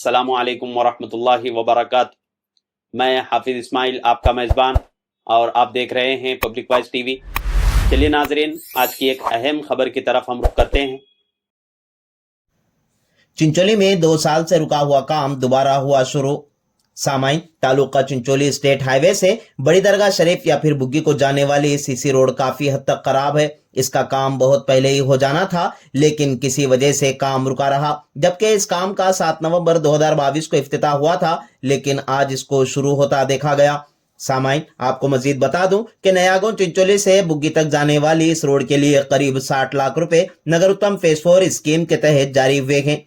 अस्सलामु अलैकुम वरहमतुल्लाहि वबरकातुहू। मैं हाफिज़ इस्माइल आपका मेज़बान और आप देख रहे हैं पब्लिक वॉइस टीवी। चलिए नाजरीन, आज की एक अहम खबर की तरफ हम रुख करते हैं। चिंचोली में 2 साल से रुका हुआ काम दोबारा हुआ शुरू। सामाइन तालुका चिंचोली स्टेट हाईवे से बड़ी दरगाह शरीफ या फिर बुग्गी को जाने वाली सीसी रोड काफी हद तक खराब है। इसका काम बहुत पहले ही हो जाना था, लेकिन किसी वजह से काम रुका रहा। जबकि इस काम का 7 नवंबर 2022 को इफ्तिताह हुआ था, लेकिन आज इसको शुरू होता देखा गया। सामाइन आपको मजीद बता दूं कि नयागों चिंचोली से बुग्गी तक जाने वाली इस रोड के लिए करीब 60 लाख रुपए नगर उत्तम फेज 4 स्कीम के तहत जारी हुए हैं।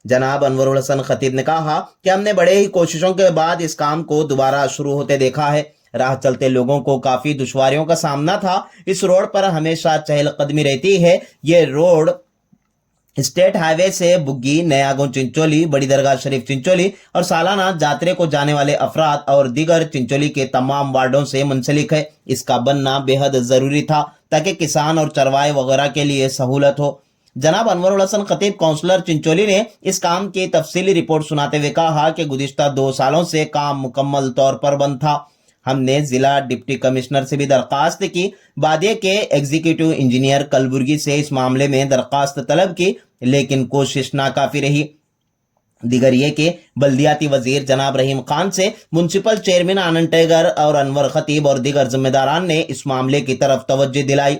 जनाब अनवरुल हसन खतीब ने कहा कि हमने बड़े ही कोशिशों के बाद इस काम को दोबारा शुरू होते देखा है। राह चलते लोगों को काफी दुश्वारियों का सामना था। इस रोड पर हमेशा चहलकदमी रहती है। ये रोड स्टेट हाईवे से बुग्गी, नयागों चिंचोली, बड़ी दरगाह शरीफ चिंचोली और सालाना जातरे को जाने वाले अफराद और दीगर चिंचोली के तमाम वार्डों से मुंसलिक है। इसका बनना बेहद जरूरी था ताकि किसान और चरवाहे वगैरह के लिए सहूलत हो। जनाब अनवरुल हसन खतीब काउंसलर चिंचोली ने इस काम की तफसीली रिपोर्ट सुनाते हुए कहा कि गुज़िश्ता 2 सालों से काम मुकम्मल तौर पर बंद था। हमने जिला डिप्टी कमिश्नर से भी दरखास्त की। बादिये के एग्जीक्यूटिव इंजीनियर कलबुर्गी से इस मामले में दरखास्त तलब की, लेकिन कोशिश नाकाफी रही। दिगर ये कि बल्दियाती वजीर जनाब रहीम खान से म्युनिसिपल चेयरमैन आनंद टैगर और अनवर खतीब और दिगर जिम्मेदारान ने इस मामले की तरफ तवज्जो दिलाई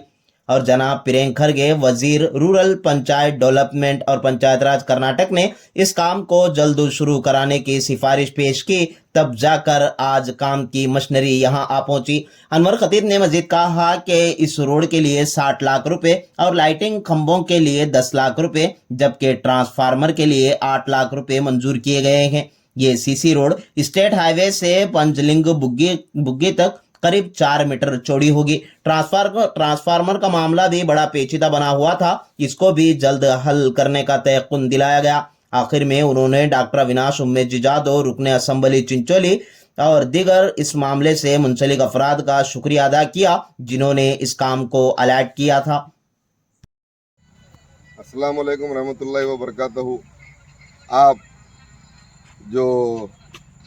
और जनाब प्रियंक खरगे वजीर रूरल पंचायत डेवलपमेंट और पंचायत राज कर्नाटक ने इस काम को जल्द शुरू कराने की सिफारिश पेश की। तब जाकर आज काम की मशीनरी यहां आ पहुंची। अनवर खतीब ने मजीद कहा कि इस रोड के लिए 60 लाख रुपए और लाइटिंग खंभों के लिए 10 लाख रुपए जबकि ट्रांसफार्मर के लिए 8 लाख रुपए मंजूर किए गए हैं। ये सीसी रोड स्टेट हाईवे से पंचलिंग बुग्गी तक करीब 4 मीटर चौड़ी होगी। ट्रांसफार्मर का मामला भी बड़ा पेचीदा बना हुआ था। इसको भी जल्द हल करने का तयक़ुन दिलाया गया। आखिर में उन्होंने डॉक्टर अविनाश उम्मेद जिजादो, रुकने असम्बली चिंचोली और दिगर इस मामले से मुंसलिक अफराद का शुक्रिया अदा किया जिन्होंने इस काम को अलर्ट किया था। अस्सलाम वालेकुम रहमतुल्लाहि व बरकातहू। आप जो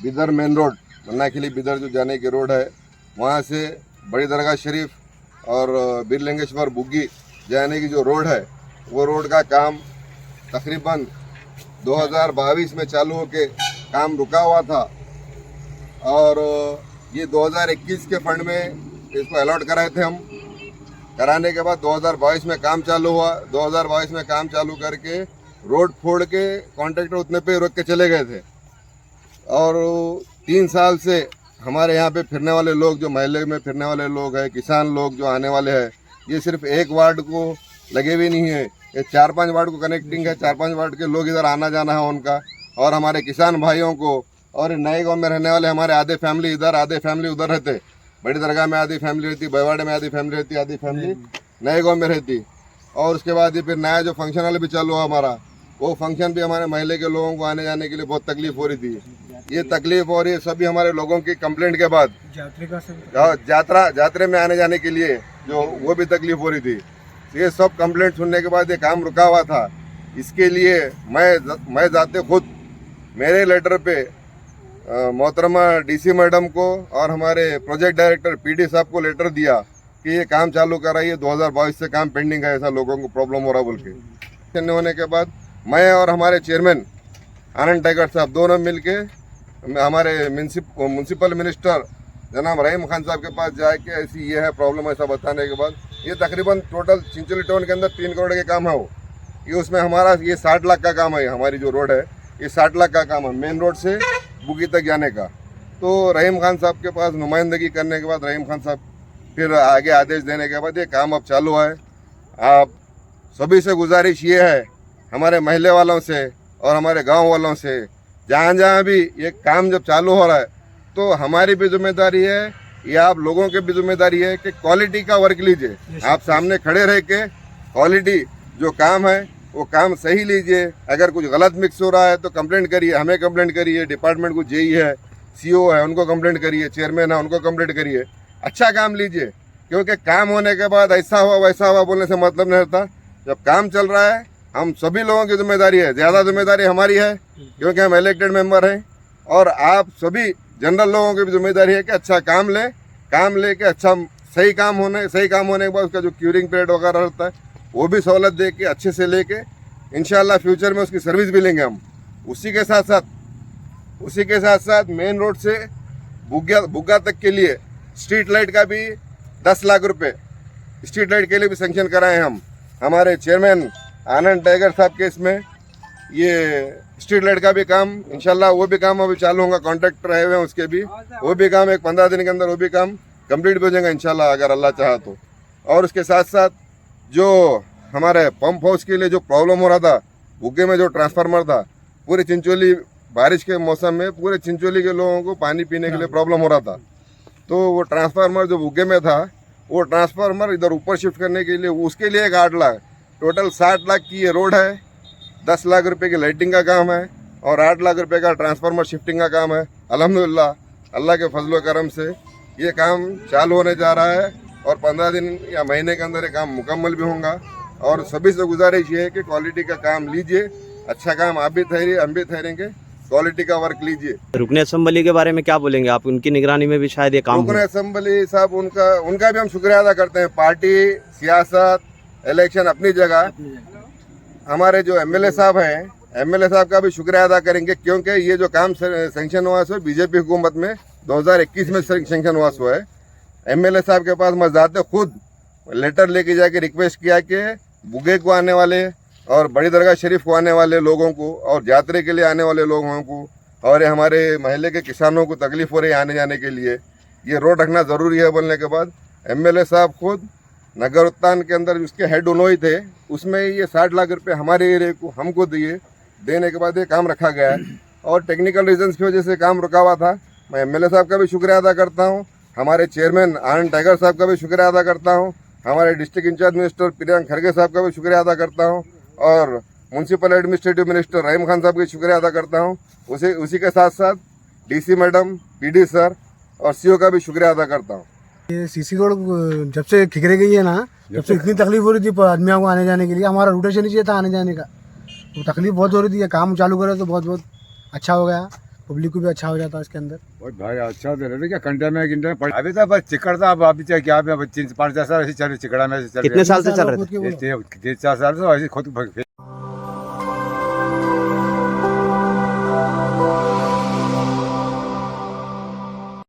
बिदर मेन रोड मन्नाखिली बिदर जो जाने की रोड है, वहाँ से बड़ी दरगाह शरीफ और बीरलिंगेश्वर बुग्गी जाने की जो रोड है, वो रोड का काम तकरीबन 2022 में चालू होके काम रुका हुआ था और ये 2021 के फंड में इसको अलॉट कराए थे हम। कराने के बाद 2022 में काम चालू हुआ। 2022 में काम चालू करके रोड फोड़ के कॉन्ट्रैक्टर उतने पे रोक के चले गए थे और 3 साल से हमारे यहाँ पे फिरने वाले लोग, जो महल्ले में फिरने वाले लोग हैं, किसान लोग जो आने वाले हैं, ये सिर्फ एक वार्ड को लगे हुए नहीं है, ये 4-5 वार्ड को कनेक्टिंग है। 4-5 वार्ड के लोग इधर आना जाना है उनका। और हमारे किसान भाइयों को और नए गांव में रहने वाले हमारे आधे फैमिली इधर, आधे फैमिली उधर रहते। बड़ी दरगाह में आधी फैमिली रहती, बवाड़े में आधी फैमिली रहती, आधी फैमिली नए गाँव में रहती। और उसके बाद ये फिर नया जो फंक्शन वाले भी चालू हुआ हमारा, वो फंक्शन भी हमारे महल्ले के लोगों को आने जाने के लिए बहुत तकलीफ हो रही थी। ये तकलीफ और ये सभी हमारे लोगों की कंप्लेंट के बाद जात्रे में आने जाने के लिए जो वो भी तकलीफ हो रही थी। ये सब कंप्लेंट सुनने के बाद ये काम रुका हुआ था। इसके लिए मैं जाते खुद मेरे लेटर पे मोहतरमा डीसी मैडम को और हमारे प्रोजेक्ट डायरेक्टर पीडी साहब को लेटर दिया कि ये काम चालू कराइए। 2022 से काम पेंडिंग है, ऐसा लोगों को प्रॉब्लम हो रहा बोल के। होने के बाद मैं और हमारे चेयरमैन आनंद टाइगर साहब दोनों मिलके हमारे म्यूनसिपल मिनिस्टर जनाब रहीम खान साहब के पास जाके ऐसी ये है प्रॉब्लम, ऐसा बताने के बाद ये तकरीबन टोटल चिंचोली टाउन के अंदर 3 करोड़ के काम है वो। ये उसमें हमारा ये 60 लाख का काम है। हमारी जो रोड है ये 60 लाख का काम है, मेन रोड से बुग्गी तक जाने का। तो रहीम खान साहब के पास नुमाइंदगी करने के बाद रहीम खान साहब फिर आगे आदेश देने के बाद ये काम अब चालू है। आप सभी से गुजारिश ये है, हमारे महल्ले वालों से और हमारे गाँव वालों से, जहाँ भी ये काम जब चालू हो रहा है तो हमारी भी जिम्मेदारी है, या आप लोगों की भी जिम्मेदारी है कि क्वालिटी का वर्क लीजिए। आप सामने खड़े रह के क्वालिटी जो काम है वो काम सही लीजिए। अगर कुछ गलत मिक्स हो रहा है तो कंप्लेंट करिए, हमें कंप्लेंट करिए, डिपार्टमेंट को जेई है, सीओ है उनको कंप्लेंट करिए, चेयरमैन है उनको कंप्लेंट करिए। अच्छा काम लीजिए, क्योंकि काम होने के बाद ऐसा हुआ वैसा हुआ बोलने से मतलब नहीं रहता। जब काम चल रहा है हम सभी लोगों की जिम्मेदारी है, ज़्यादा जिम्मेदारी हमारी है क्योंकि हम इलेक्टेड मेंबर हैं, और आप सभी जनरल लोगों की भी जिम्मेदारी है कि अच्छा काम लें, काम लेके अच्छा सही काम होने के बाद उसका जो क्यूरिंग पीरियड वगैरह रहता है वो भी सहूलत दे के अच्छे से लेके इंशाल्लाह फ्यूचर में उसकी सर्विस भी लेंगे हम। उसी के साथ साथ मेन रोड से बुग्गा तक के लिए स्ट्रीट लाइट का भी 10 लाख रुपए स्ट्रीट लाइट के लिए भी सेंक्शन कराए हम हमारे चेयरमैन आनंद टाइगर साहब के इसमें। ये स्ट्रीट लाइट का भी काम इंशाल्लाह वो भी काम अभी चालू होगा, कॉन्ट्रैक्टर रहे हुए हैं उसके भी, वो भी काम एक 15 दिन के अंदर वो भी काम कंप्लीट हो जाएगा इंशाल्लाह अगर अल्लाह चाहा तो। और उसके साथ साथ जो हमारे पंप हाउस के लिए जो प्रॉब्लम हो रहा था, बुग्गे में जो ट्रांसफार्मर था, पूरे चिंचोली बारिश के मौसम में पूरे चिंचोली के लोगों को पानी पीने के लिए प्रॉब्लम हो रहा था, तो वो ट्रांसफार्मर जो बुग्गे में था वो ट्रांसफार्मर इधर ऊपर शिफ्ट करने के लिए उसके लिए एक 8 लाख, टोटल 60 लाख की ये रोड है, 10 लाख रुपए की लाइटिंग का काम है और 8 लाख रुपए का ट्रांसफार्मर शिफ्टिंग का काम है। अल्हम्दुलिल्लाह अल्लाह के फजल करम से ये काम चालू होने जा रहा है और 15 दिन या महीने के अंदर ये काम मुकम्मल भी होगा। और सभी से गुजारिश ये है कि क्वालिटी का काम लीजिए, अच्छा काम आप भी ठहरिए, हम भी ठहरेंगे, क्वालिटी का वर्क लीजिए। रुकने असम्बली के बारे में क्या बोलेंगे आप? उनकी निगरानी में भी शायद ये काम रुकने असम्बली साहब उनका भी हम शुक्रिया अदा करते हैं। पार्टी, सियासत, इलेक्शन अपनी जगह, हमारे जो एमएलए साहब हैं, एमएलए साहब का भी शुक्रिया अदा करेंगे क्योंकि ये जो काम सैंक्शन हुआ सो बीजेपी हुकूमत में 2021 में सैंक्शन हुआ सो है। एमएलए साहब के पास मैं जाते खुद लेटर लेके जाके रिक्वेस्ट किया कि बुग्गे को आने वाले और बड़ी दरगाह शरीफ को आने वाले लोगों को और यात्रा के लिए आने वाले लोगों को और ये हमारे महल्ले के किसानों को तकलीफ हो रही है आने जाने के लिए, ये रोड रखना ज़रूरी है बोलने के बाद एमएलए साहब खुद नगर उत्तान के अंदर उसके हेड उन्होंने थे, उसमें ये 60 लाख रुपए हमारे एरिया को हमको देने के बाद ये काम रखा गया है। और टेक्निकल रीजंस की वजह से काम रुका हुआ था। मैं एमएलए साहब का भी शुक्रिया अदा करता हूँ, हमारे चेयरमैन आनंद टाइगर साहब का भी शुक्रिया अदा करता हूँ, हमारे डिस्ट्रिक्ट इंचार्ज मिनिस्टर प्रियंक खड़गे साहब का भी शुक्रिया अदा करता हूँ और म्यूनसिपल एडमिनिस्ट्रेटिव मिनिस्टर रहीम खान साहब का शुक्रिया अदा करता हूँ। उसी के साथ साथ डीसी मैडम, पीडी सर और सीओ का भी शुक्रिया अदा करता हूँ। ये सीसी रोड जब से खिकरे गई है ना, जब से इतनी तकलीफ हो रही थी आदमियों को आने जाने के लिए, हमारा रोटेशन ही चाहिए था आने जाने का, तो तकलीफ बहुत हो रही थी। काम चालू करे तो बहुत अच्छा हो गया, पब्लिक को भी अच्छा हो जाता है इसके अंदर। बहुत भाई अच्छा दे रहे थे क्या घंटे में अभी तो बस चिकड़ था, अब अभी चाहे क्या 3-5 साल ऐसे चले चिकड़ा में कितने साल से चल रहे थे? 3-4 साल से ऐसे खुद